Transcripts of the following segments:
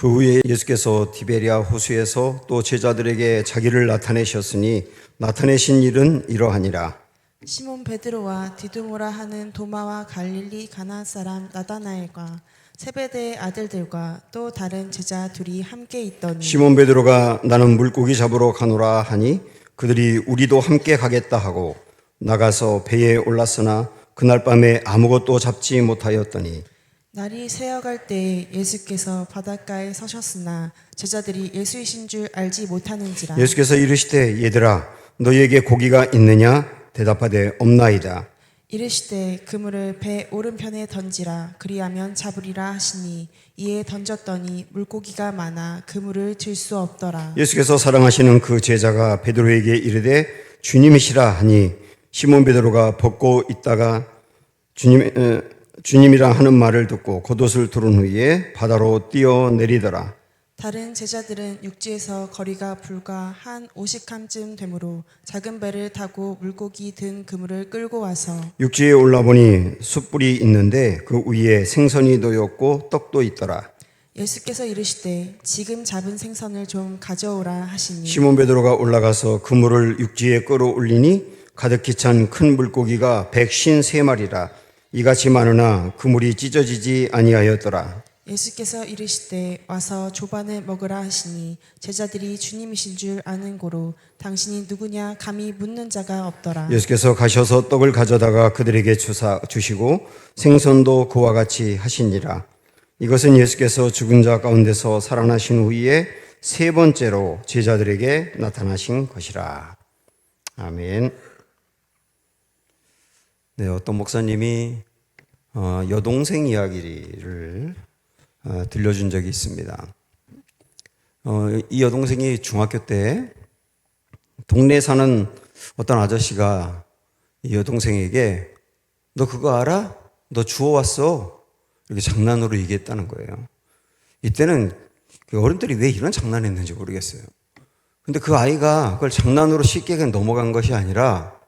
그 후에 예수께서 디베리아 호수에서 또 제자들에게 자기를 나타내셨으니 나타내신 일은 이러하니라. 시몬 베드로와 디두모라 하는 도마와 갈릴리 가나 사람 나다나엘과 세베대의 아들들과 또 다른 제자 둘이 함께 있더니 시몬 베드로가 나는 물고기 잡으러 가노라 하니 그들이 우리도 함께 가겠다 하고 나가서 배에 올랐으나 그날 밤에 아무것도 잡지 못하였더니 날이 새어갈 때에 예수께서 바닷가에 서셨으나 제자들이 예수이신 줄 알지 못하는지라. 예수께서 이르시되 얘들아 너희에게 고기가 있느냐 대답하되 없나이다. 이르시되 그물을 배 오른편에 던지라 그리하면 잡으리라 하시니 이에 던졌더니 물고기가 많아 그물을 들 수 없더라. 예수께서 사랑하시는 그 제자가 베드로에게 이르되 주님이시라 하니 시몬 베드로가 벗고 있다가 주님이라 하는 말을 듣고 겉옷을 두른 후에 바다로 뛰어내리더라. 다른 제자들은 육지에서 거리가 불과 한 50칸쯤 되므로 작은 배를 타고 물고기 든 그물을 끌고 와서 육지에 올라보니 숯불이 있는데 그 위에 생선이 놓였고 떡도 있더라. 예수께서 이르시되 지금 잡은 생선을 좀 가져오라 하시니 시몬 베드로가 올라가서 그물을 육지에 끌어올리니 가득히 찬 큰 물고기가 153마리라. 이같이 많으나 그물이 찢어지지 아니하였더라. 예수께서 이르시되 와서 조반을 먹으라 하시니 제자들이 주님이신 줄 아는 고로 당신이 누구냐 감히 묻는 자가 없더라. 예수께서 가셔서 떡을 가져다가 그들에게 주시고 생선도 그와 같이 하시니라. 이것은 예수께서 죽은 자 가운데서 살아나신 후에 세 번째로 제자들에게 나타나신 것이라. 아멘. 네, 어떤 목사님이 여동생 이야기를 들려준 적이 있습니다. 이 여동생이 중학교 때 동네에 사는 어떤 아저씨가 이 여동생에게 너 그거 알아? 너 주워왔어. 이렇게 장난으로 얘기했다는 거예요. 이때는 어른들이 왜 이런 장난했는지 모르겠어요. 근데 그 아이가 그걸 장난으로 쉽게 그냥 넘어간 것이 아니라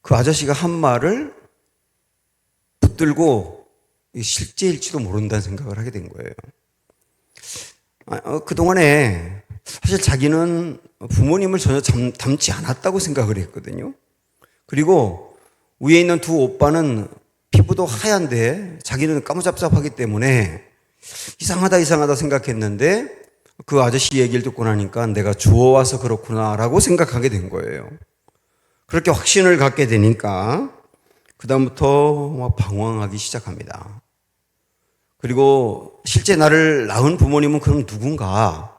그 아저씨가 한 말을 붙들고 실제일지도 모른다는 생각을 하게 된 거예요. 그동안에 사실 자기는 부모님을 전혀 닮지 않았다고 생각을 했거든요. 그리고 위에 있는 두 오빠는 피부도 하얀데 자기는 까무잡잡하기 때문에 이상하다 생각했는데 그 아저씨 얘기를 듣고 나니까 내가 주워와서 그렇구나라고 생각하게 된 거예요. 그렇게 확신을 갖게 되니까 그다음부터 막 방황하기 시작합니다. 그리고 실제 나를 낳은 부모님은 그럼 누군가?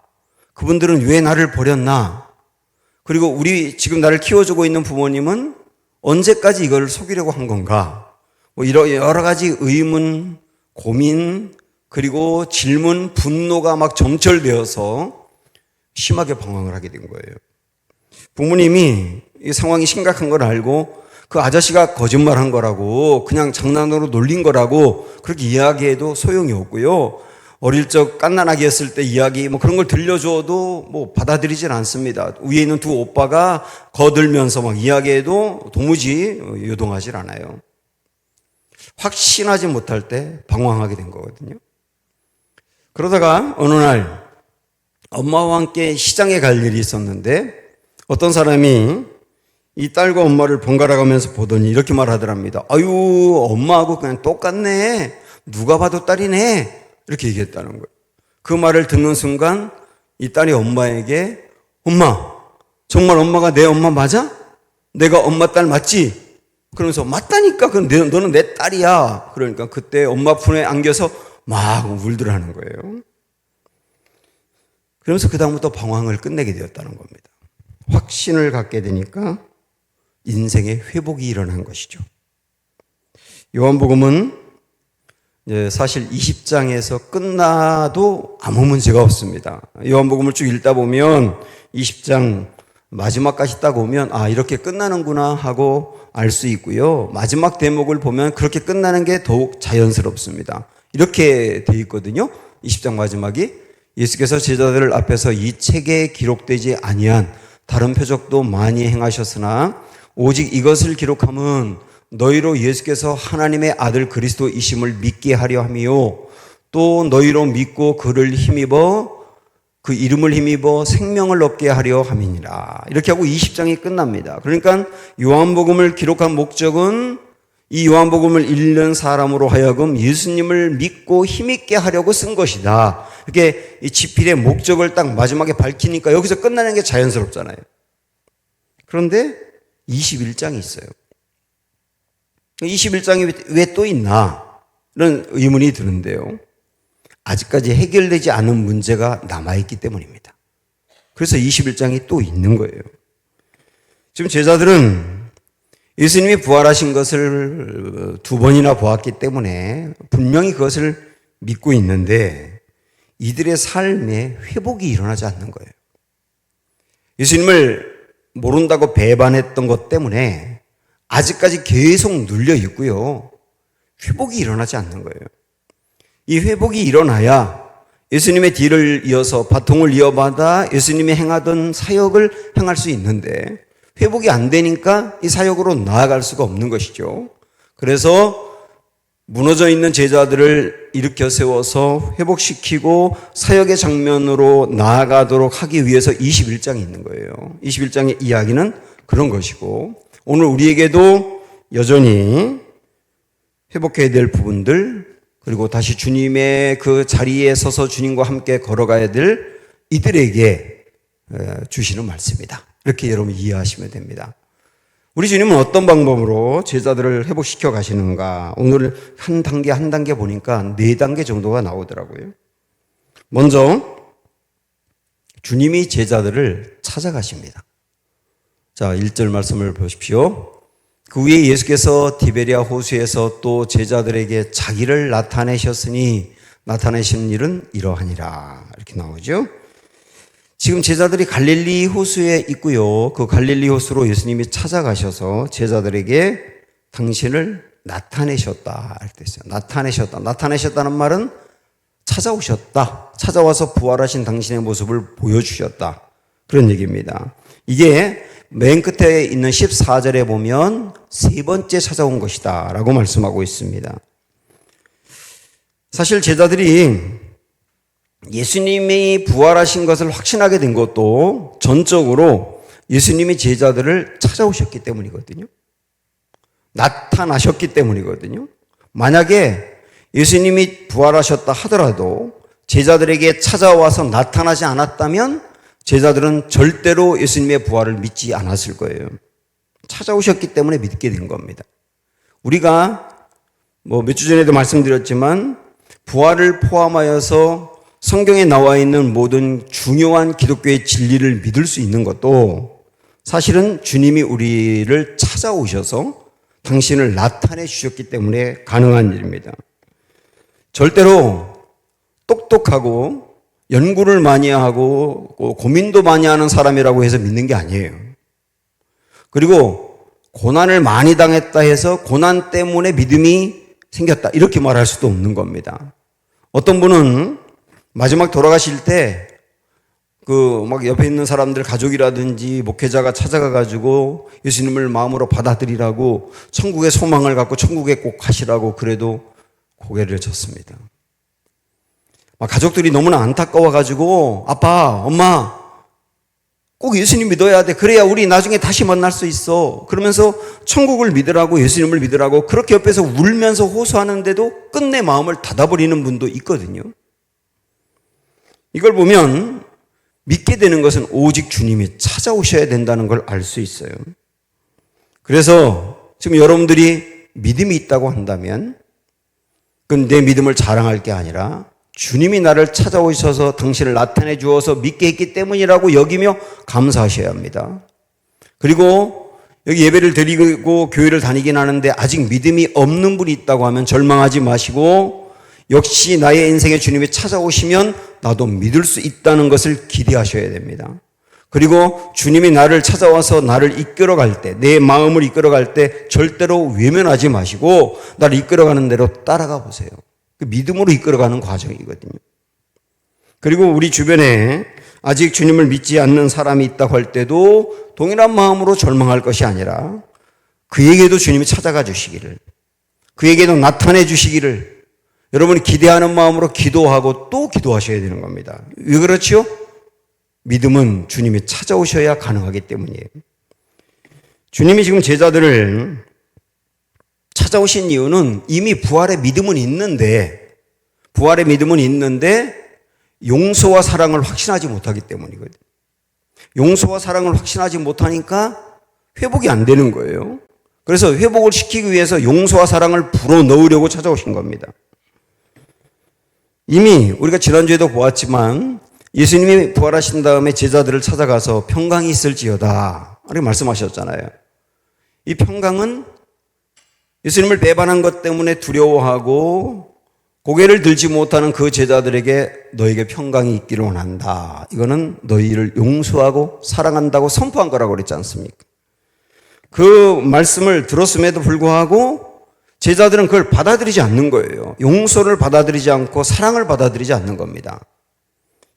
그분들은 왜 나를 버렸나? 그리고 우리 지금 나를 키워주고 있는 부모님은 언제까지 이걸 속이려고 한 건가? 이런 여러 가지 의문, 고민, 그리고 질문, 분노가 막 점철되어서 심하게 방황을 하게 된 거예요. 부모님이 이 상황이 심각한 걸 알고 그 아저씨가 거짓말한 거라고 그냥 장난으로 놀린 거라고 그렇게 이야기해도 소용이 없고요. 어릴 적 갓난아기 했을 때 이야기 그런 걸 들려줘도 받아들이질 않습니다. 위에 있는 두 오빠가 거들면서 막 이야기해도 도무지 요동하질 않아요. 확신하지 못할 때 방황하게 된 거거든요. 그러다가 어느 날 엄마와 함께 시장에 갈 일이 있었는데 어떤 사람이 이 딸과 엄마를 번갈아 가면서 보더니 이렇게 말하더랍니다. 아유, 엄마하고 그냥 똑같네. 누가 봐도 딸이네. 이렇게 얘기했다는 거예요. 그 말을 듣는 순간 이 딸이 엄마에게 엄마, 정말 엄마가 내 엄마 맞아? 내가 엄마 딸 맞지? 그러면서 맞다니까. 그럼 너는 내 딸이야. 그러니까 그때 엄마 품에 안겨서 막 울더라는 거예요. 그러면서 그다음부터 방황을 끝내게 되었다는 겁니다. 확신을 갖게 되니까 인생의 회복이 일어난 것이죠. 요한복음은 사실 20장에서 끝나도 아무 문제가 없습니다. 요한복음을 쭉 읽다 보면 20장 마지막까지 딱 오면 이렇게 끝나는구나 하고 알 수 있고요. 마지막 대목을 보면 그렇게 끝나는 게 더욱 자연스럽습니다. 이렇게 돼 있거든요. 20장 마지막이 예수께서 제자들 앞에서 이 책에 기록되지 아니한 다른 표적도 많이 행하셨으나 오직 이것을 기록함은 너희로 예수께서 하나님의 아들 그리스도이심을 믿게 하려 함이요 또 너희로 믿고 그를 힘입어 그 이름을 힘입어 생명을 얻게 하려 함이니라. 이렇게 하고 20장이 끝납니다. 그러니까 요한복음을 기록한 목적은 이 요한복음을 읽는 사람으로 하여금 예수님을 믿고 힘있게 하려고 쓴 것이다. 이렇게 이 지필의 목적을 딱 마지막에 밝히니까 여기서 끝나는 게 자연스럽잖아요. 그런데 21장이 있어요. 21장이 왜 또 있나? 이런 의문이 드는데요. 아직까지 해결되지 않은 문제가 남아있기 때문입니다. 그래서 21장이 또 있는 거예요. 지금 제자들은 예수님이 부활하신 것을 2번이나 보았기 때문에 분명히 그것을 믿고 있는데 이들의 삶에 회복이 일어나지 않는 거예요. 예수님을 모른다고 배반했던 것 때문에 아직까지 계속 눌려 있고요. 회복이 일어나지 않는 거예요. 이 회복이 일어나야 예수님의 뒤를 이어서 바통을 이어받아 예수님이 행하던 사역을 행할 수 있는데 회복이 안 되니까 이 사역으로 나아갈 수가 없는 것이죠. 그래서 무너져 있는 제자들을 일으켜 세워서 회복시키고 사역의 장면으로 나아가도록 하기 위해서 21장이 있는 거예요. 21장의 이야기는 그런 것이고 오늘 우리에게도 여전히 회복해야 될 부분들 그리고 다시 주님의 그 자리에 서서 주님과 함께 걸어가야 될 이들에게 주시는 말씀이다. 이렇게 여러분 이해하시면 됩니다. 우리 주님은 어떤 방법으로 제자들을 회복시켜 가시는가? 오늘 한 단계 보니까 4단계 정도가 나오더라고요. 먼저 주님이 제자들을 찾아가십니다. 자, 1절 말씀을 보십시오. 그 후에 예수께서 디베리아 호수에서 또 제자들에게 자기를 나타내셨으니 나타내신 일은 이러하니라. 이렇게 나오죠. 지금 제자들이 갈릴리 호수에 있고요. 그 갈릴리 호수로 예수님이 찾아가셔서 제자들에게 당신을 나타내셨다. 이렇게 됐어요. 나타내셨다. 나타내셨다는 말은 찾아오셨다. 찾아와서 부활하신 당신의 모습을 보여주셨다. 그런 얘기입니다. 이게 맨 끝에 있는 14절에 보면 3번째 찾아온 것이다 라고 말씀하고 있습니다. 사실 제자들이 예수님이 부활하신 것을 확신하게 된 것도 전적으로 예수님이 제자들을 찾아오셨기 때문이거든요. 나타나셨기 때문이거든요. 만약에 예수님이 부활하셨다 하더라도 제자들에게 찾아와서 나타나지 않았다면 제자들은 절대로 예수님의 부활을 믿지 않았을 거예요. 찾아오셨기 때문에 믿게 된 겁니다. 우리가 몇 주 전에도 말씀드렸지만 부활을 포함하여서 성경에 나와 있는 모든 중요한 기독교의 진리를 믿을 수 있는 것도 사실은 주님이 우리를 찾아오셔서 당신을 나타내 주셨기 때문에 가능한 일입니다. 절대로 똑똑하고 연구를 많이 하고 고민도 많이 하는 사람이라고 해서 믿는 게 아니에요. 그리고 고난을 많이 당했다 해서 고난 때문에 믿음이 생겼다 이렇게 말할 수도 없는 겁니다. 어떤 분은 마지막 돌아가실 때 막 옆에 있는 사람들 가족이라든지 목회자가 찾아가 가지고 예수님을 마음으로 받아들이라고 천국의 소망을 갖고 천국에 꼭 가시라고 그래도 고개를 젓습니다. 가족들이 너무나 안타까워 가지고 아빠, 엄마 꼭 예수님 믿어야 돼. 그래야 우리 나중에 다시 만날 수 있어. 그러면서 천국을 믿으라고 예수님을 믿으라고 그렇게 옆에서 울면서 호소하는데도 끝내 마음을 닫아버리는 분도 있거든요. 이걸 보면 믿게 되는 것은 오직 주님이 찾아오셔야 된다는 걸 알 수 있어요. 그래서 지금 여러분들이 믿음이 있다고 한다면 그건 내 믿음을 자랑할 게 아니라 주님이 나를 찾아오셔서 당신을 나타내 주어서 믿게 했기 때문이라고 여기며 감사하셔야 합니다. 그리고 여기 예배를 드리고 교회를 다니긴 하는데 아직 믿음이 없는 분이 있다고 하면 절망하지 마시고 역시 나의 인생에 주님이 찾아오시면 나도 믿을 수 있다는 것을 기대하셔야 됩니다. 그리고 주님이 나를 찾아와서 나를 이끌어갈 때, 내 마음을 이끌어갈 때 절대로 외면하지 마시고 나를 이끌어가는 대로 따라가 보세요. 그 믿음으로 이끌어가는 과정이거든요. 그리고 우리 주변에 아직 주님을 믿지 않는 사람이 있다고 할 때도 동일한 마음으로 절망할 것이 아니라 그에게도 주님이 찾아가 주시기를, 그에게도 나타내 주시기를 여러분이 기대하는 마음으로 기도하고 또 기도하셔야 되는 겁니다. 왜 그렇죠? 믿음은 주님이 찾아오셔야 가능하기 때문이에요. 주님이 지금 제자들을 찾아오신 이유는 이미 부활의 믿음은 있는데 용서와 사랑을 확신하지 못하기 때문이거든요. 용서와 사랑을 확신하지 못하니까 회복이 안 되는 거예요. 그래서 회복을 시키기 위해서 용서와 사랑을 불어넣으려고 찾아오신 겁니다. 이미 우리가 지난주에도 보았지만 예수님이 부활하신 다음에 제자들을 찾아가서 평강이 있을지어다 이렇게 말씀하셨잖아요. 이 평강은 예수님을 배반한 것 때문에 두려워하고 고개를 들지 못하는 그 제자들에게 너에게 평강이 있기를 원한다. 이거는 너희를 용서하고 사랑한다고 선포한 거라고 그랬지 않습니까? 그 말씀을 들었음에도 불구하고 제자들은 그걸 받아들이지 않는 거예요. 용서를 받아들이지 않고 사랑을 받아들이지 않는 겁니다.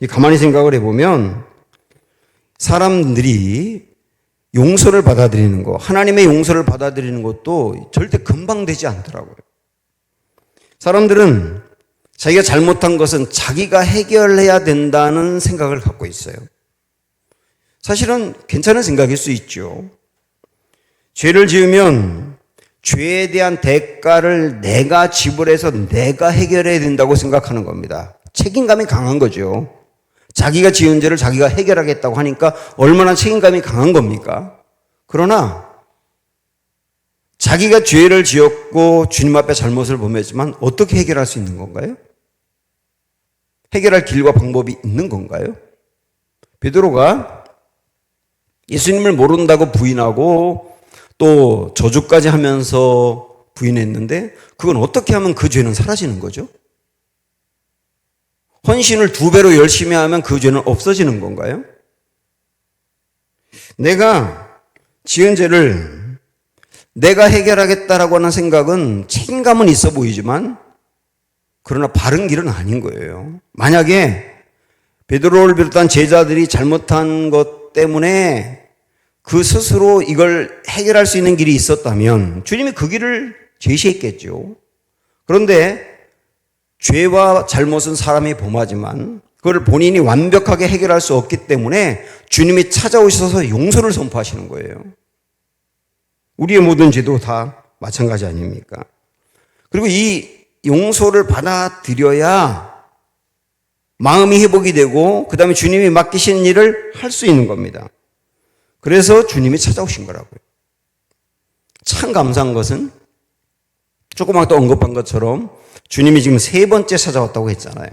가만히 생각을 해보면 사람들이 용서를 받아들이는 것, 하나님의 용서를 받아들이는 것도 절대 금방 되지 않더라고요. 사람들은 자기가 잘못한 것은 자기가 해결해야 된다는 생각을 갖고 있어요. 사실은 괜찮은 생각일 수 있죠. 죄를 지으면 죄에 대한 대가를 내가 지불해서 내가 해결해야 된다고 생각하는 겁니다. 책임감이 강한 거죠. 자기가 지은 죄를 자기가 해결하겠다고 하니까 얼마나 책임감이 강한 겁니까? 그러나 자기가 죄를 지었고 주님 앞에 잘못을 범했지만 어떻게 해결할 수 있는 건가요? 해결할 길과 방법이 있는 건가요? 베드로가 예수님을 모른다고 부인하고 또 저주까지 하면서 부인했는데 그건 어떻게 하면 그 죄는 사라지는 거죠? 헌신을 2배로 열심히 하면 그 죄는 없어지는 건가요? 내가 지은 죄를 내가 해결하겠다라고 하는 생각은 책임감은 있어 보이지만 그러나 바른 길은 아닌 거예요. 만약에 베드로를 비롯한 제자들이 잘못한 것 때문에 그 스스로 이걸 해결할 수 있는 길이 있었다면 주님이 그 길을 제시했겠죠. 그런데 죄와 잘못은 사람이 범하지만 그걸 본인이 완벽하게 해결할 수 없기 때문에 주님이 찾아오셔서 용서를 선포하시는 거예요. 우리의 모든 죄도 다 마찬가지 아닙니까? 그리고 이 용서를 받아들여야 마음이 회복이 되고 그 다음에 주님이 맡기신 일을 할 수 있는 겁니다. 그래서 주님이 찾아오신 거라고요. 참 감사한 것은 조금 아까 언급한 것처럼 주님이 지금 3번째 찾아왔다고 했잖아요.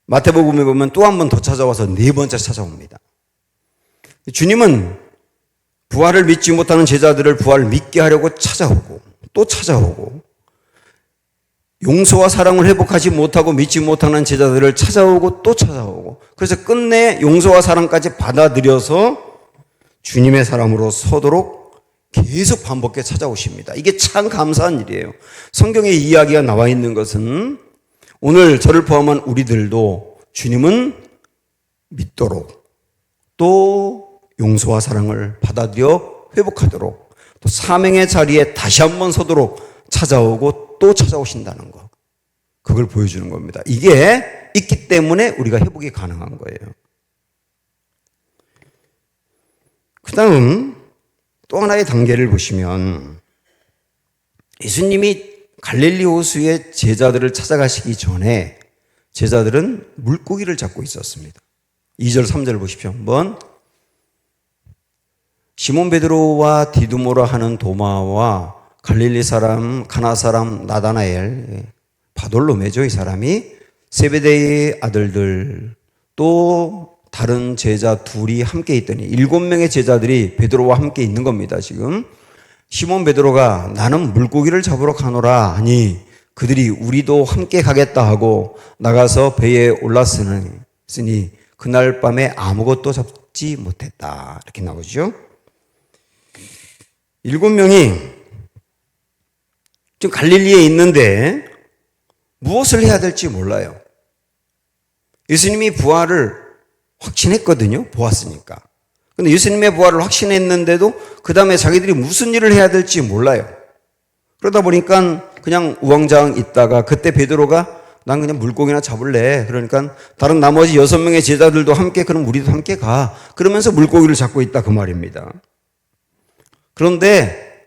마태복음에 보면 또 한 번 더 찾아와서 4번째 찾아옵니다. 주님은 부활을 믿지 못하는 제자들을 부활을 믿게 하려고 찾아오고 또 찾아오고 용서와 사랑을 회복하지 못하고 믿지 못하는 제자들을 찾아오고 또 찾아오고 그래서 끝내 용서와 사랑까지 받아들여서 주님의 사람으로 서도록 계속 반복해 찾아오십니다. 이게 참 감사한 일이에요. 성경에 이야기가 나와 있는 것은 오늘 저를 포함한 우리들도 주님은 믿도록 또 용서와 사랑을 받아들여 회복하도록 또 사명의 자리에 다시 한번 서도록 찾아오고 또 찾아오신다는 것. 그걸 보여주는 겁니다. 이게 있기 때문에 우리가 회복이 가능한 거예요. 그 다음 또 하나의 단계를 보시면 예수님이 갈릴리 호수에 제자들을 찾아가시기 전에 제자들은 물고기를 잡고 있었습니다. 2절 3절 보십시오. 한번 시몬 베드로와 디두모라 하는 도마와 갈릴리 사람 가나 사람 나다나엘 바돌로메죠. 이 사람이 세베대의 아들들 또 다른 제자 둘이 함께 있더니 7명의 제자들이 베드로와 함께 있는 겁니다. 지금 시몬 베드로가 나는 물고기를 잡으러 가노라 하니 그들이 우리도 함께 가겠다 하고 나가서 배에 올랐으니 그날 밤에 아무것도 잡지 못했다. 이렇게 나오죠. 7명이 지금 갈릴리에 있는데 무엇을 해야 될지 몰라요. 예수님이 부활을 확신했거든요. 보았으니까. 근데 예수님의 부활을 확신했는데도 그 다음에 자기들이 무슨 일을 해야 될지 몰라요. 그러다 보니까 그냥 우왕좌왕 있다가 그때 베드로가 난 그냥 물고기나 잡을래. 그러니까 다른 나머지 6명의 제자들도 함께 그럼 우리도 함께 가. 그러면서 물고기를 잡고 있다 그 말입니다. 그런데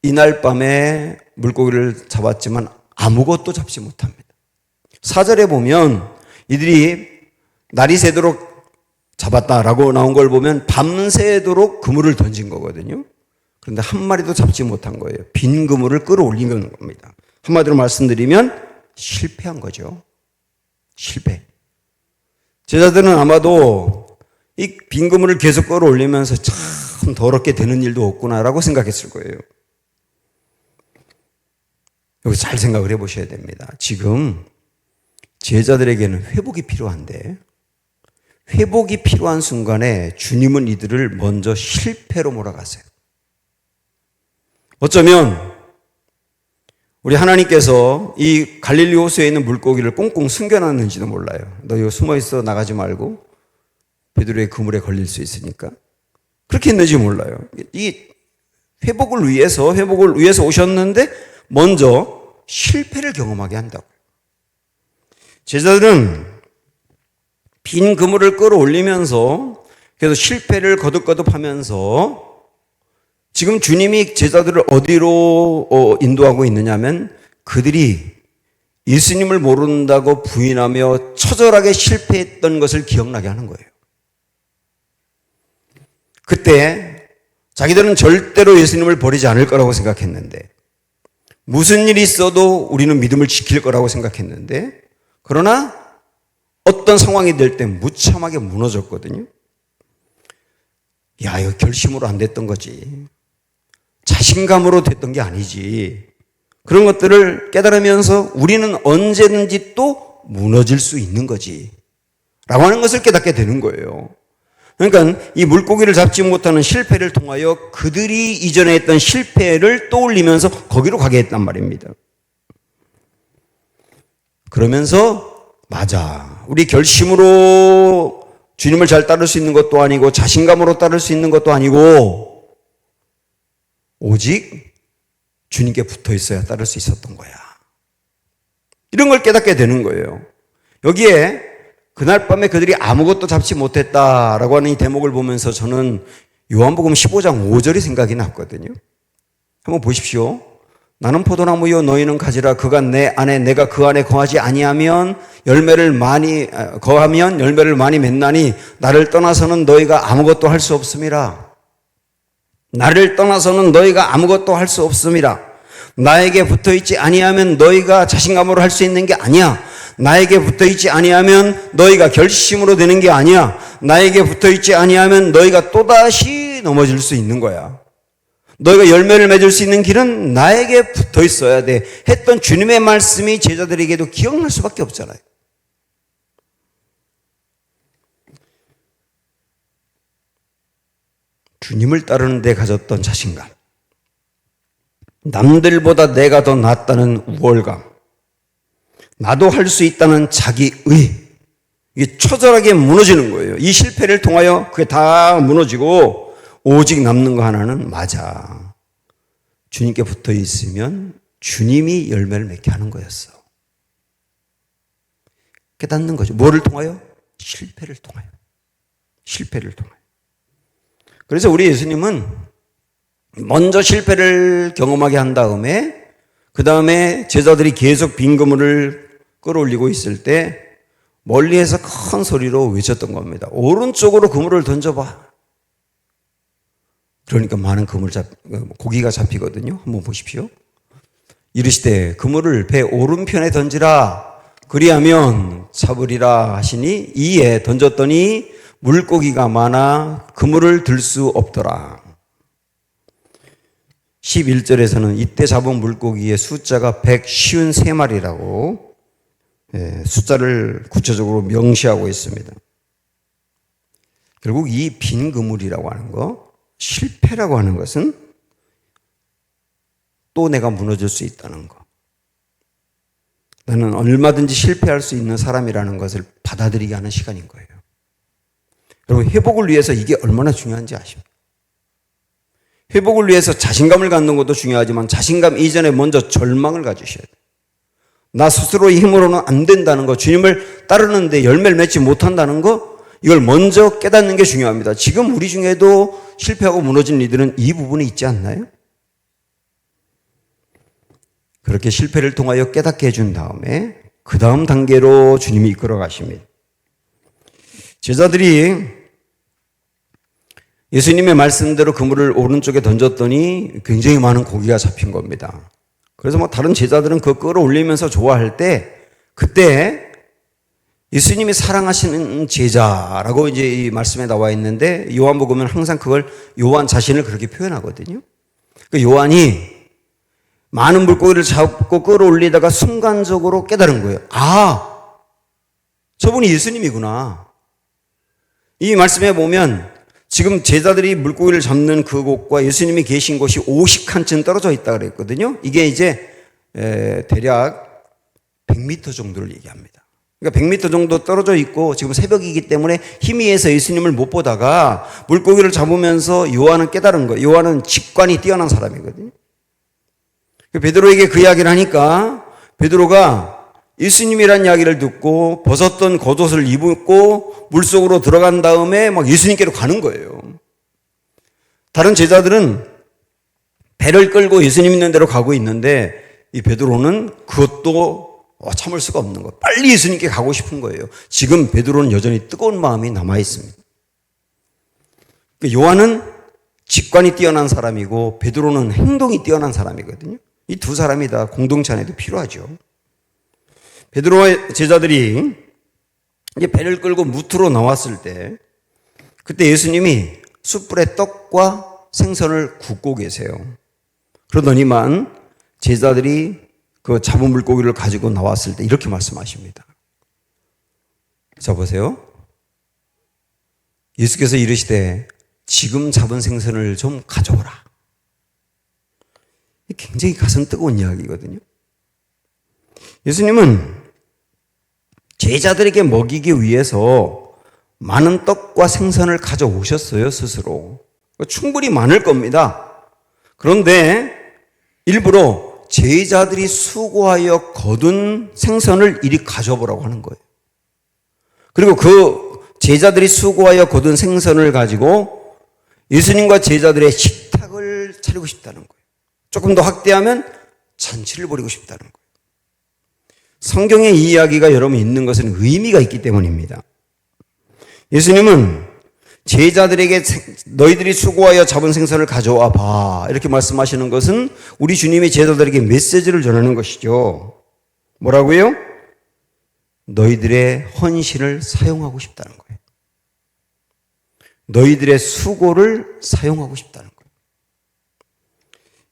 이날 밤에 물고기를 잡았지만 아무것도 잡지 못합니다. 4절에 보면 이들이 날이 새도록 잡았다라고 나온 걸 보면 밤새도록 그물을 던진 거거든요. 그런데 한 마리도 잡지 못한 거예요. 빈 그물을 끌어올리는 겁니다. 한마디로 말씀드리면 실패한 거죠. 실패. 제자들은 아마도 이 빈 그물을 계속 끌어올리면서 참 더럽게 되는 일도 없구나라고 생각했을 거예요. 여기 잘 생각을 해보셔야 됩니다. 지금 제자들에게는 회복이 필요한데 회복이 필요한 순간에 주님은 이들을 먼저 실패로 몰아가세요. 어쩌면 우리 하나님께서 이 갈릴리 호수에 있는 물고기를 꽁꽁 숨겨놨는지도 몰라요. 너 이거 숨어있어 나가지 말고 베드로의 그물에 걸릴 수 있으니까. 그렇게 했는지 몰라요. 이 회복을 위해서 오셨는데 먼저 실패를 경험하게 한다고요. 제자들은 빈 그물을 끌어올리면서 그래서 실패를 거듭거듭하면서 지금 주님이 제자들을 어디로 인도하고 있느냐면 그들이 예수님을 모른다고 부인하며 처절하게 실패했던 것을 기억나게 하는 거예요. 그때 자기들은 절대로 예수님을 버리지 않을 거라고 생각했는데 무슨 일이 있어도 우리는 믿음을 지킬 거라고 생각했는데 그러나 어떤 상황이 될 때 무참하게 무너졌거든요. 야, 이거 결심으로 안 됐던 거지. 자신감으로 됐던 게 아니지. 그런 것들을 깨달으면서 우리는 언제든지 또 무너질 수 있는 거지. 라고 하는 것을 깨닫게 되는 거예요. 그러니까 이 물고기를 잡지 못하는 실패를 통하여 그들이 이전에 했던 실패를 떠올리면서 거기로 가게 했단 말입니다. 그러면서 맞아. 우리 결심으로 주님을 잘 따를 수 있는 것도 아니고 자신감으로 따를 수 있는 것도 아니고 오직 주님께 붙어 있어야 따를 수 있었던 거야. 이런 걸 깨닫게 되는 거예요. 여기에 그날 밤에 그들이 아무것도 잡지 못했다라고 하는 이 대목을 보면서 저는 요한복음 15장 5절이 생각이 났거든요. 한번 보십시오. 나는 포도나무요 너희는 가지라. 그가 내 안에 내가 그 안에 거하지 아니하면 열매를 많이 맺나니 나를 떠나서는 너희가 아무것도 할 수 없음이라. 나를 떠나서는 너희가 아무것도 할 수 없음이라. 나에게 붙어있지 아니하면 너희가 자신감으로 할 수 있는 게 아니야. 나에게 붙어있지 아니하면 너희가 결심으로 되는 게 아니야. 나에게 붙어있지 아니하면 너희가 또다시 넘어질 수 있는 거야. 너희가 열매를 맺을 수 있는 길은 나에게 붙어있어야 돼 했던 주님의 말씀이 제자들에게도 기억날 수밖에 없잖아요. 주님을 따르는 데 가졌던 자신감, 남들보다 내가 더 낫다는 우월감, 나도 할 수 있다는 자기의, 이게 처절하게 무너지는 거예요. 이 실패를 통하여 그게 다 무너지고 오직 남는 거 하나는 맞아. 주님께 붙어 있으면 주님이 열매를 맺게 하는 거였어. 깨닫는 거죠. 뭐를 통하여? 실패를 통하여. 실패를 통하여. 그래서 우리 예수님은 먼저 실패를 경험하게 한 다음에 그 다음에 제자들이 계속 빈 그물을 끌어올리고 있을 때 멀리에서 큰 소리로 외쳤던 겁니다. 오른쪽으로 그물을 던져봐. 그러니까 많은 고기가 잡히거든요. 한번 보십시오. 이르시되 그물을 배 오른편에 던지라. 그리하면 잡으리라 하시니 이에 던졌더니 물고기가 많아 그물을 들 수 없더라. 11절에서는 이때 잡은 물고기의 숫자가 153마리라고 숫자를 구체적으로 명시하고 있습니다. 결국 이 빈 그물이라고 하는 거, 실패라고 하는 것은 또 내가 무너질 수 있다는 거. 나는 얼마든지 실패할 수 있는 사람이라는 것을 받아들이게 하는 시간인 거예요. 여러분, 회복을 위해서 이게 얼마나 중요한지 아십니까? 회복을 위해서 자신감을 갖는 것도 중요하지만 자신감 이전에 먼저 절망을 가지셔야 돼요. 나 스스로의 힘으로는 안 된다는 거, 주님을 따르는데 열매를 맺지 못한다는 거, 이걸 먼저 깨닫는 게 중요합니다. 지금 우리 중에도 실패하고 무너진 이들은 이 부분이 있지 않나요? 그렇게 실패를 통하여 깨닫게 해준 다음에 그 다음 단계로 주님이 이끌어 가십니다. 제자들이 예수님의 말씀대로 그물을 오른쪽에 던졌더니 굉장히 많은 고기가 잡힌 겁니다. 그래서 뭐 다른 제자들은 그거 끌어올리면서 좋아할 때 그때 예수님이 사랑하시는 제자라고 이제 이 말씀에 나와 있는데 요한복음은 항상 그걸 요한 자신을 그렇게 표현하거든요. 그 요한이 많은 물고기를 잡고 끌어올리다가 순간적으로 깨달은 거예요. 아, 저분이 예수님이구나. 이 말씀에 보면 지금 제자들이 물고기를 잡는 그곳과 예수님이 계신 곳이 50칸쯤 떨어져 있다 그랬거든요. 이게 이제 대략 100m 정도를 얘기합니다. 그러니까 100m 정도 떨어져 있고 지금 새벽이기 때문에 희미해서 예수님을 못 보다가 물고기를 잡으면서 요한은 깨달은 거예요. 요한은 직관이 뛰어난 사람이거든요. 베드로에게 그 이야기를 하니까 베드로가 예수님이란 이야기를 듣고 벗었던 겉옷을 입고 물속으로 들어간 다음에 막 예수님께로 가는 거예요. 다른 제자들은 배를 끌고 예수님 있는 데로 가고 있는데 이 베드로는 그것도 참을 수가 없는 거예요. 빨리 예수님께 가고 싶은 거예요. 지금 베드로는 여전히 뜨거운 마음이 남아 있습니다. 요한은 직관이 뛰어난 사람이고 베드로는 행동이 뛰어난 사람이거든요. 이 두 사람이 다 공동체 안에도 필요하죠. 베드로의 제자들이 이제 배를 끌고 무트로 나왔을 때 그때 예수님이 숯불에 떡과 생선을 굽고 계세요. 그러더니만 제자들이 그 잡은 물고기를 가지고 나왔을 때 이렇게 말씀하십니다. 자 보세요. 예수께서 이르시되 지금 잡은 생선을 좀 가져오라. 굉장히 가슴 뜨거운 이야기거든요. 예수님은 제자들에게 먹이기 위해서 많은 떡과 생선을 가져오셨어요, 스스로. 충분히 많을 겁니다. 그런데 일부러 제자들이 수고하여 거둔 생선을 이리 가져보라고 하는 거예요. 그리고 그 제자들이 수고하여 거둔 생선을 가지고 예수님과 제자들의 식탁을 차리고 싶다는 거예요. 조금 더 확대하면 잔치를 벌이고 싶다는 거예요. 성경에 이 이야기가 여러분 있는 것은 의미가 있기 때문입니다. 예수님은 제자들에게 너희들이 수고하여 잡은 생선을 가져와 봐 이렇게 말씀하시는 것은 우리 주님이 제자들에게 메시지를 전하는 것이죠. 뭐라고요? 너희들의 헌신을 사용하고 싶다는 거예요. 너희들의 수고를 사용하고 싶다는 거예요.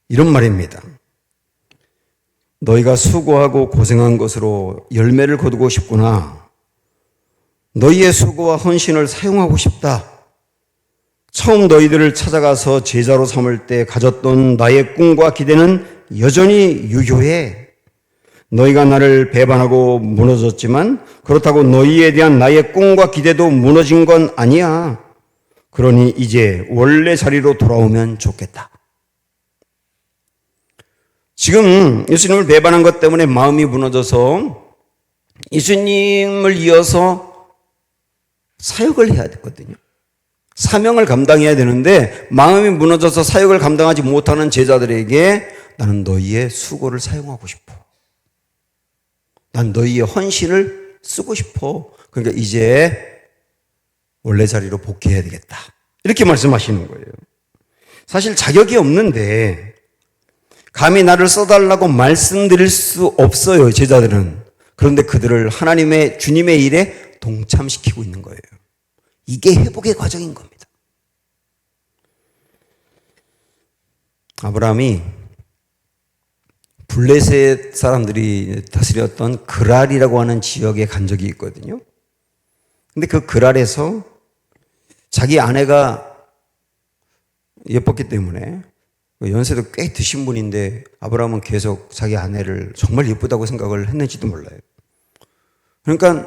이런 말입니다. 너희가 수고하고 고생한 것으로 열매를 거두고 싶구나. 너희의 수고와 헌신을 사용하고 싶다. 처음 너희들을 찾아가서 제자로 삼을 때 가졌던 나의 꿈과 기대는 여전히 유효해. 너희가 나를 배반하고 무너졌지만 그렇다고 너희에 대한 나의 꿈과 기대도 무너진 건 아니야. 그러니 이제 원래 자리로 돌아오면 좋겠다. 지금 예수님을 배반한 것 때문에 마음이 무너져서 예수님을 이어서 사역을 해야 되거든요. 사명을 감당해야 되는데 마음이 무너져서 사역을 감당하지 못하는 제자들에게 나는 너희의 수고를 사용하고 싶어. 난 너희의 헌신을 쓰고 싶어. 그러니까 이제 원래 자리로 복귀해야 되겠다. 이렇게 말씀하시는 거예요. 사실 자격이 없는데 감히 나를 써달라고 말씀드릴 수 없어요, 제자들은. 그런데 그들을 하나님의 주님의 일에 동참시키고 있는 거예요. 이게 회복의 과정인 겁니다. 아브라함이 블레셋 사람들이 다스렸던 그랄이라고 하는 지역에 간 적이 있거든요. 근데 그 그랄에서 자기 아내가 예뻤기 때문에 연세도 꽤 드신 분인데 아브라함은 계속 자기 아내를 정말 예쁘다고 생각을 했는지도 몰라요. 그러니까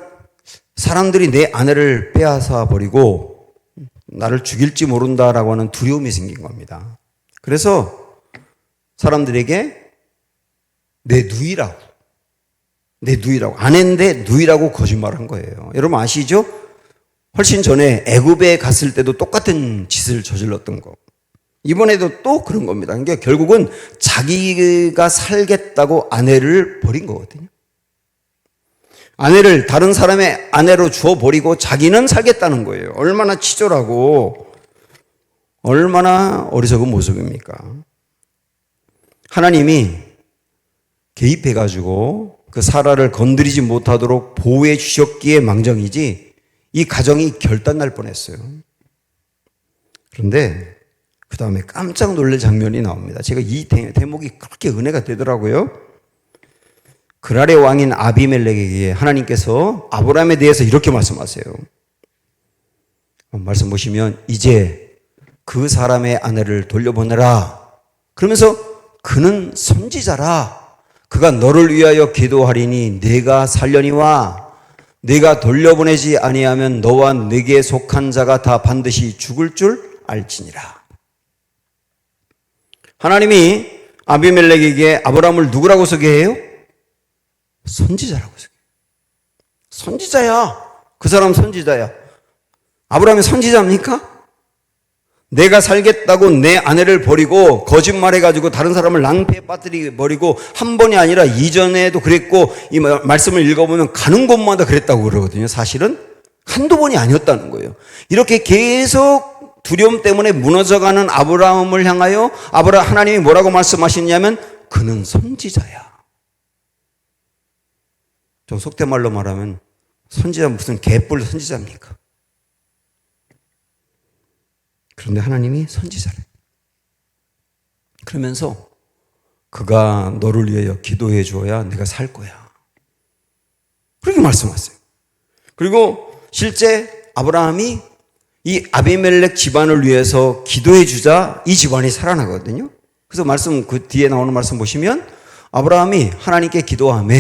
사람들이 내 아내를 빼앗아 버리고 나를 죽일지 모른다라고 하는 두려움이 생긴 겁니다. 그래서 사람들에게 내 누이라고 아내인데 누이라고 거짓말한 거예요. 여러분 아시죠? 훨씬 전에 애굽에 갔을 때도 똑같은 짓을 저질렀던 거. 이번에도 또 그런 겁니다. 그러니까 결국은 자기가 살겠다고 아내를 버린 거거든요. 아내를 다른 사람의 아내로 주어버리고 자기는 살겠다는 거예요. 얼마나 치졸하고 얼마나 어리석은 모습입니까? 하나님이 개입해가지고 그 사라를 건드리지 못하도록 보호해 주셨기에 망정이지 이 가정이 결단날 뻔했어요. 그런데 그 다음에 깜짝 놀랄 장면이 나옵니다. 제가 이 대목이 그렇게 은혜가 되더라고요. 그랄의 왕인 아비멜렉에게 하나님께서 아브라함에 대해서 이렇게 말씀하세요. 말씀 보시면 이제 그 사람의 아내를 돌려보내라. 그러면서 그는 선지자라. 그가 너를 위하여 기도하리니 네가 살려니와 네가 돌려보내지 아니하면 너와 네게 속한 자가 다 반드시 죽을 줄 알지니라. 하나님이 아비멜렉에게 아브라함을 누구라고 소개해요? 선지자라고 소개해요. 선지자야. 그 사람 선지자야. 아브라함이 선지자입니까? 내가 살겠다고 내 아내를 버리고 거짓말해가지고 다른 사람을 낭패에 빠뜨리게 버리고 한 번이 아니라 이전에도 그랬고 이 말씀을 읽어보면 가는 곳마다 그랬다고 그러거든요. 사실은 한두 번이 아니었다는 거예요. 이렇게 계속 두려움 때문에 무너져가는 아브라함을 향하여 하나님이 뭐라고 말씀하시냐면 그는 선지자야. 좀 속된 말로 말하면 선지자 무슨 개뿔 선지자입니까? 그런데 하나님이 선지자래. 그러면서 그가 너를 위하여 기도해 주어야 내가 살 거야. 그렇게 말씀하세요. 그리고 실제 아브라함이 이 아비멜렉 집안을 위해서 기도해 주자 이 집안이 살아나거든요. 그래서 말씀 그 뒤에 나오는 말씀 보시면 아브라함이 하나님께 기도하며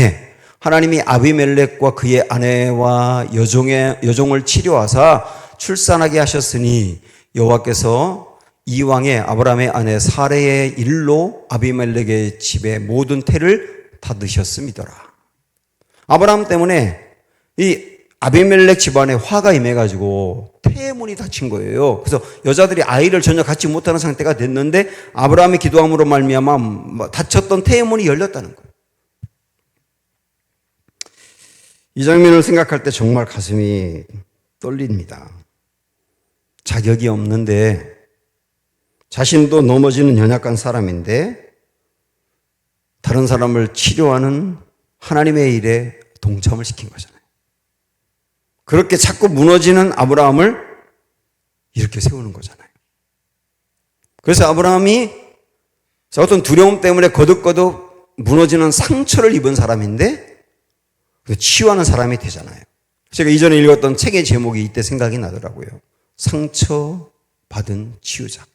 하나님이 아비멜렉과 그의 아내와 여종을 치료하사 출산하게 하셨으니 여호와께서 이왕에 아브라함의 아내 사레의 일로 아비멜렉의 집의 모든 태를 닫으셨음이더라. 아브라함 때문에 이 아비멜렉 집안에 화가 임해가지고 태의 문이 닫힌 거예요. 그래서 여자들이 아이를 전혀 갖지 못하는 상태가 됐는데 아브라함이 기도함으로 말미암아 닫혔던 태의 문이 열렸다는 거예요. 이 장면을 생각할 때 정말 가슴이 떨립니다. 자격이 없는데 자신도 넘어지는 연약한 사람인데 다른 사람을 치료하는 하나님의 일에 동참을 시킨 거잖아요. 그렇게 자꾸 무너지는 아브라함을 이렇게 세우는 거잖아요. 그래서 아브라함이 어떤 두려움 때문에 거듭거듭 무너지는 상처를 입은 사람인데 치유하는 사람이 되잖아요. 제가 이전에 읽었던 책의 제목이 이때 생각이 나더라고요. 상처받은 치유자.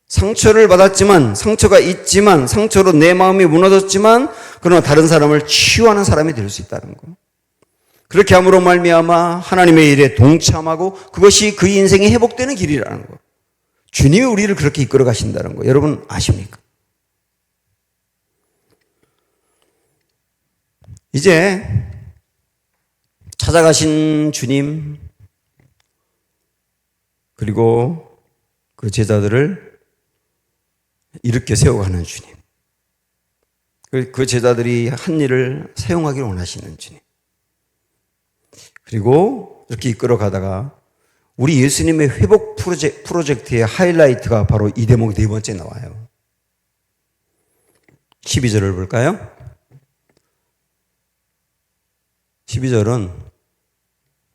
상처를 받았지만 상처가 있지만 상처로 내 마음이 무너졌지만 그러나 다른 사람을 치유하는 사람이 될 수 있다는 거. 그렇게 함으로 말미암아 하나님의 일에 동참하고 그것이 그 인생이 회복되는 길이라는 거. 주님이 우리를 그렇게 이끌어 가신다는 거. 여러분 아십니까? 이제 찾아가신 주님 그리고 그 제자들을 이렇게 세워가는 주님. 그 제자들이 한 일을 사용하기를 원하시는 주님. 그리고 이렇게 이끌어 가다가 우리 예수님의 회복 프로젝트의 하이라이트가 바로 이 대목 네 번째 나와요. 12절을 볼까요? 12절은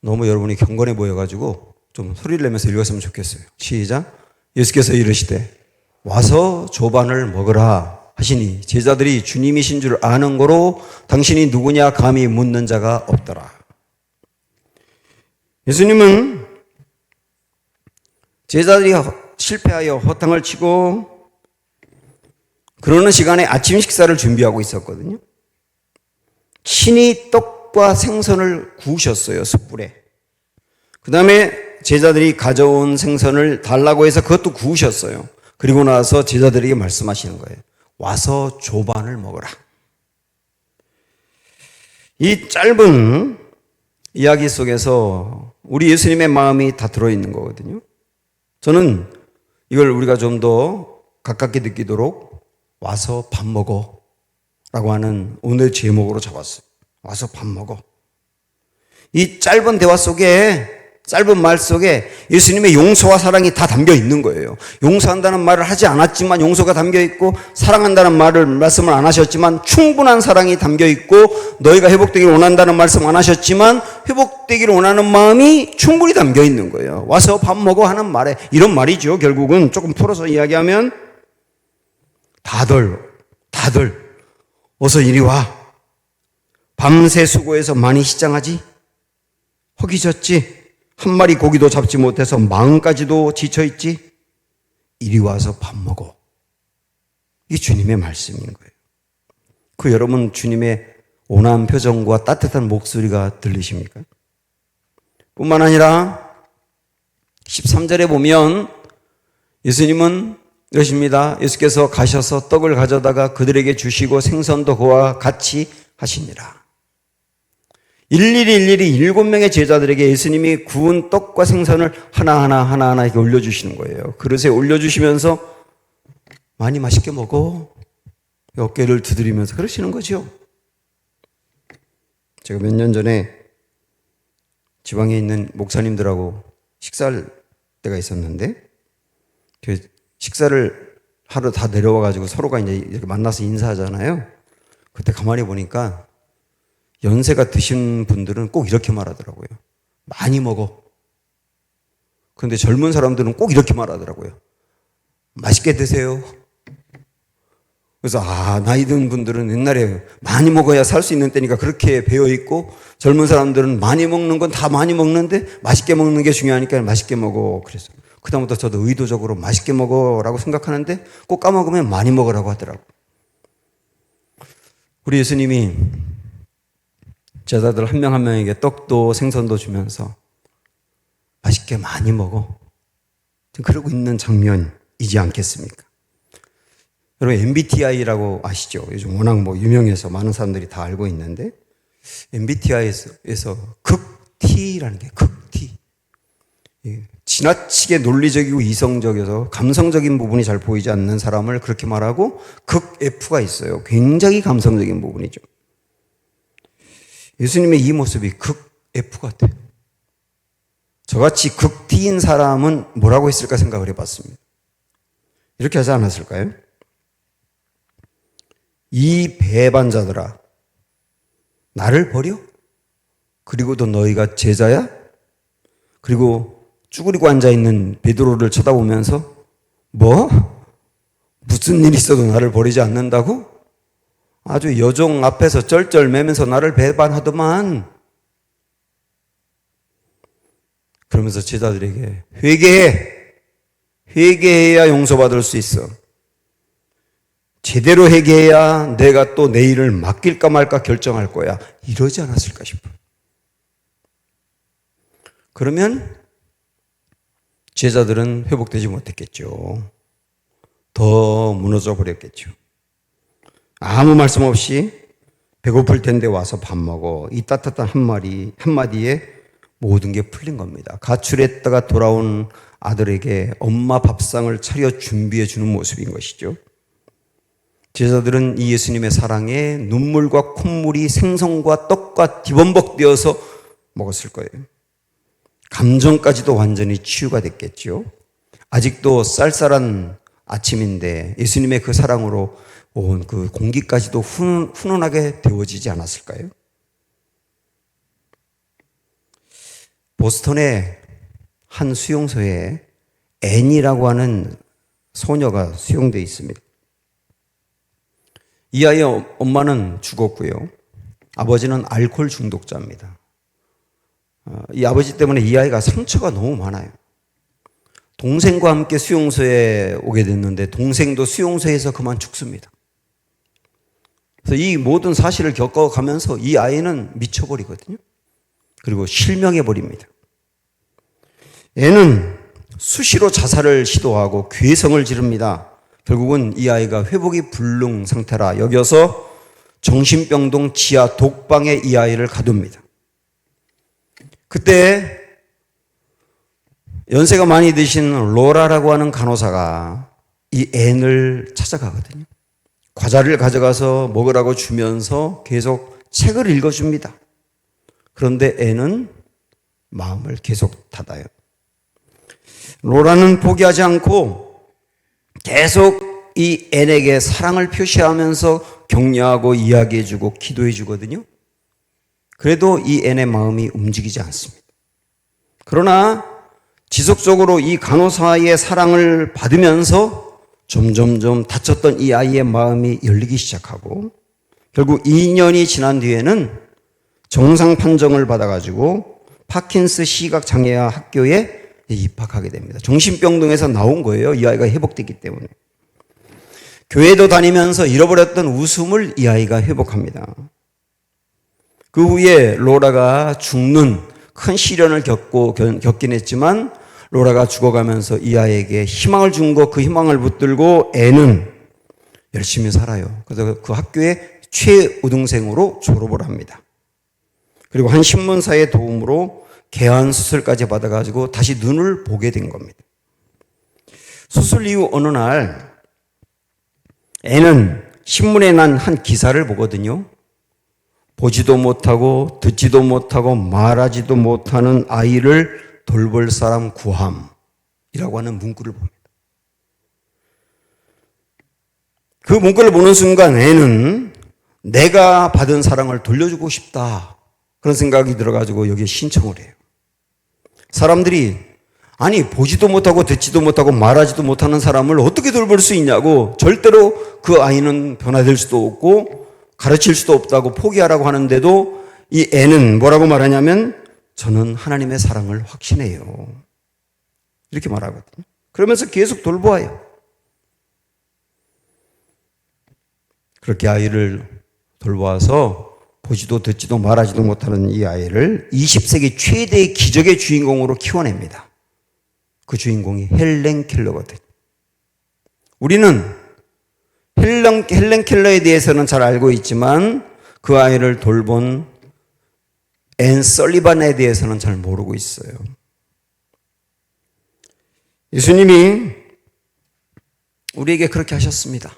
너무 여러분이 경건해 보여가지고 좀 소리를 내면서 읽었으면 좋겠어요. 시작. 예수께서 이르시되 와서 조반을 먹으라 하시니 제자들이 주님이신 줄 아는 거로 당신이 누구냐 감히 묻는 자가 없더라. 예수님은 제자들이 실패하여 허탕을 치고 그러는 시간에 아침 식사를 준비하고 있었거든요. 친히 떡과 생선을 구우셨어요. 숯불에. 그 다음에 제자들이 가져온 생선을 달라고 해서 그것도 구우셨어요. 그리고 나서 제자들에게 말씀하시는 거예요. 와서 조반을 먹어라. 이 짧은 이야기 속에서 우리 예수님의 마음이 다 들어있는 거거든요. 저는 이걸 우리가 좀 더 가깝게 느끼도록 와서 밥 먹어 라고 하는 오늘 제목으로 잡았어요. 와서 밥 먹어. 이 짧은 대화 속에, 짧은 말 속에 예수님의 용서와 사랑이 다 담겨 있는 거예요. 용서한다는 말을 하지 않았지만 용서가 담겨 있고, 사랑한다는 말씀을 안 하셨지만 충분한 사랑이 담겨 있고, 너희가 회복되기를 원한다는 말씀 안 하셨지만 회복되기를 원하는 마음이 충분히 담겨 있는 거예요. 와서 밥 먹어 하는 말에 이런 말이죠. 결국은 조금 풀어서 이야기하면 다들 어서 이리 와. 밤새 수고해서 많이 시장하지? 허기졌지? 한 마리 고기도 잡지 못해서 마음까지도 지쳐있지? 이리 와서 밥 먹어. 이게 주님의 말씀인 거예요. 그 여러분 주님의 온화한 표정과 따뜻한 목소리가 들리십니까? 뿐만 아니라 13절에 보면 예수님은 이러십니다. 예수께서 가셔서 떡을 가져다가 그들에게 주시고 생선도 그와 같이 하시니라. 일일이 7명의 제자들에게 예수님이 구운 떡과 생선을 하나하나 이렇게 올려주시는 거예요. 그릇에 올려주시면서 많이 맛있게 먹어. 어깨를 두드리면서 그러시는 거죠. 제가 몇 년 전에 지방에 있는 목사님들하고 식사할 때가 있었는데, 그 식사를 하러 다 내려와가지고 서로가 이제 이렇게 만나서 인사하잖아요. 그때 가만히 보니까 연세가 드신 분들은 꼭 이렇게 말하더라고요. 많이 먹어. 그런데 젊은 사람들은 꼭 이렇게 말하더라고요. 맛있게 드세요. 그래서 나이 든 분들은 옛날에 많이 먹어야 살 수 있는 때니까 그렇게 배어 있고, 젊은 사람들은 많이 먹는 건 다 많이 먹는데 맛있게 먹는 게 중요하니까 맛있게 먹어. 그래서 그다음부터 저도 의도적으로 맛있게 먹어라고 생각하는데 꼭 까먹으면 많이 먹으라고 하더라고요. 우리 예수님이 제자들 한 명 한 명에게 떡도 생선도 주면서 맛있게 많이 먹어. 그러고 있는 장면이지 않겠습니까? 여러분 MBTI라고 아시죠? 요즘 워낙 유명해서 많은 사람들이 다 알고 있는데, MBTI에서 극T라는 게 극T. 지나치게 논리적이고 이성적이어서 감성적인 부분이 잘 보이지 않는 사람을 그렇게 말하고, 극F가 있어요. 굉장히 감성적인 부분이죠. 예수님의 이 모습이 극F 같아요. 저같이 극T인 사람은 뭐라고 했을까 생각을 해봤습니다. 이렇게 하지 않았을까요? 이 배반자들아, 나를 버려? 그리고도 너희가 제자야? 그리고 쭈그리고 앉아있는 베드로를 쳐다보면서 무슨 일 있어도 나를 버리지 않는다고? 아주 여종 앞에서 쩔쩔매면서 나를 배반하더만. 그러면서 제자들에게 회개해야 용서받을 수 있어. 제대로 회개해야 내가 또 내 일을 맡길까 말까 결정할 거야. 이러지 않았을까 싶어요. 그러면 제자들은 회복되지 못했겠죠. 더 무너져 버렸겠죠. 아무 말씀 없이 배고플 텐데 와서 밥 먹어. 이 따뜻한 한마디에 모든 게 풀린 겁니다. 가출했다가 돌아온 아들에게 엄마 밥상을 차려 준비해 주는 모습인 것이죠. 제자들은 이 예수님의 사랑에 눈물과 콧물이 생선과 떡과 뒤범벅되어서 먹었을 거예요. 감정까지도 완전히 치유가 됐겠죠. 아직도 쌀쌀한 아침인데 예수님의 그 사랑으로 온 그 공기까지도 훈훈하게 데워지지 않았을까요? 보스턴의 한 수용소에 앤이라고 하는 소녀가 수용되어 있습니다. 이 아이의 엄마는 죽었고요. 아버지는 알코올 중독자입니다. 이 아버지 때문에 이 아이가 상처가 너무 많아요. 동생과 함께 수용소에 오게 됐는데 동생도 수용소에서 그만 죽습니다. 그래서 이 모든 사실을 겪어가면서 이 아이는 미쳐버리거든요. 그리고 실명해버립니다. 애는 수시로 자살을 시도하고 괴성을 지릅니다. 결국은 이 아이가 회복이 불능 상태라 여겨서 정신병동 지하 독방에 이 아이를 가둡니다. 그때 연세가 많이 드신 로라라고 하는 간호사가 이 앤을 찾아가거든요. 과자를 가져가서 먹으라고 주면서 계속 책을 읽어줍니다. 그런데 앤은 마음을 계속 닫아요. 로라는 포기하지 않고 계속 이 앤에게 사랑을 표시하면서 격려하고 이야기해주고 기도해주거든요. 그래도 이 앤의 마음이 움직이지 않습니다. 그러나 지속적으로 이 간호사의 사랑을 받으면서 점점점 다쳤던 이 아이의 마음이 열리기 시작하고 결국 2년이 지난 뒤에는 정상 판정을 받아가지고 파킨스 시각장애아 학교에 입학하게 됩니다. 정신병동에서 나온 거예요. 이 아이가 회복됐기 때문에. 교회도 다니면서 잃어버렸던 웃음을 이 아이가 회복합니다. 그 후에 로라가 죽는 큰 시련을 겪긴 했지만 로라가 죽어가면서 이 아이에게 희망을 준 거, 그 희망을 붙들고 애는 열심히 살아요. 그래서 그 학교의 최우등생으로 졸업을 합니다. 그리고 한 신문사의 도움으로 개안 수술까지 받아가지고 다시 눈을 보게 된 겁니다. 수술 이후 어느 날 애는 신문에 난 한 기사를 보거든요. 보지도 못하고 듣지도 못하고 말하지도 못하는 아이를 돌볼 사람 구함이라고 하는 문구를 봅니다. 그 문구를 보는 순간 애는 내가 받은 사랑을 돌려주고 싶다. 그런 생각이 들어가지고 여기에 신청을 해요. 사람들이 아니 보지도 못하고 듣지도 못하고 말하지도 못하는 사람을 어떻게 돌볼 수 있냐고 절대로 그 아이는 변화될 수도 없고 가르칠 수도 없다고 포기하라고 하는데도 이 애는 뭐라고 말하냐면 저는 하나님의 사랑을 확신해요. 이렇게 말하거든요. 그러면서 계속 돌보아요. 그렇게 아이를 돌보아서 보지도 듣지도 말하지도 못하는 이 아이를 20세기 최대의 기적의 주인공으로 키워냅니다. 그 주인공이 헬렌 켈러거든요. 우리는 헬렌 켈러에 대해서는 잘 알고 있지만 그 아이를 돌본 앤 설리반에 대해서는 잘 모르고 있어요. 예수님이 우리에게 그렇게 하셨습니다.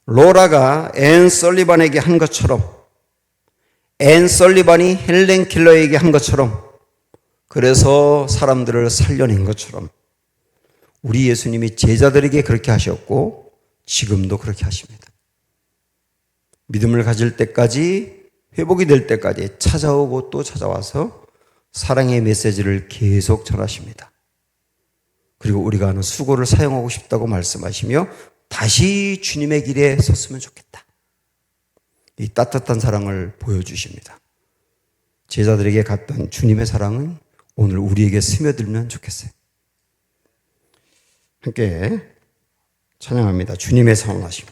로라가 앤 설리반에게 한 것처럼 앤 설리반이 헬렌 켈러에게 한 것처럼 그래서 사람들을 살려낸 것처럼 우리 예수님이 제자들에게 그렇게 하셨고 지금도 그렇게 하십니다. 믿음을 가질 때까지 회복이 될 때까지 찾아오고 또 찾아와서 사랑의 메시지를 계속 전하십니다. 그리고 우리가 하는 수고를 사용하고 싶다고 말씀하시며 다시 주님의 길에 섰으면 좋겠다. 이 따뜻한 사랑을 보여주십니다. 제자들에게 갔던 주님의 사랑은 오늘 우리에게 스며들면 좋겠어요. 함께 찬양합니다. 주님의 사랑하심.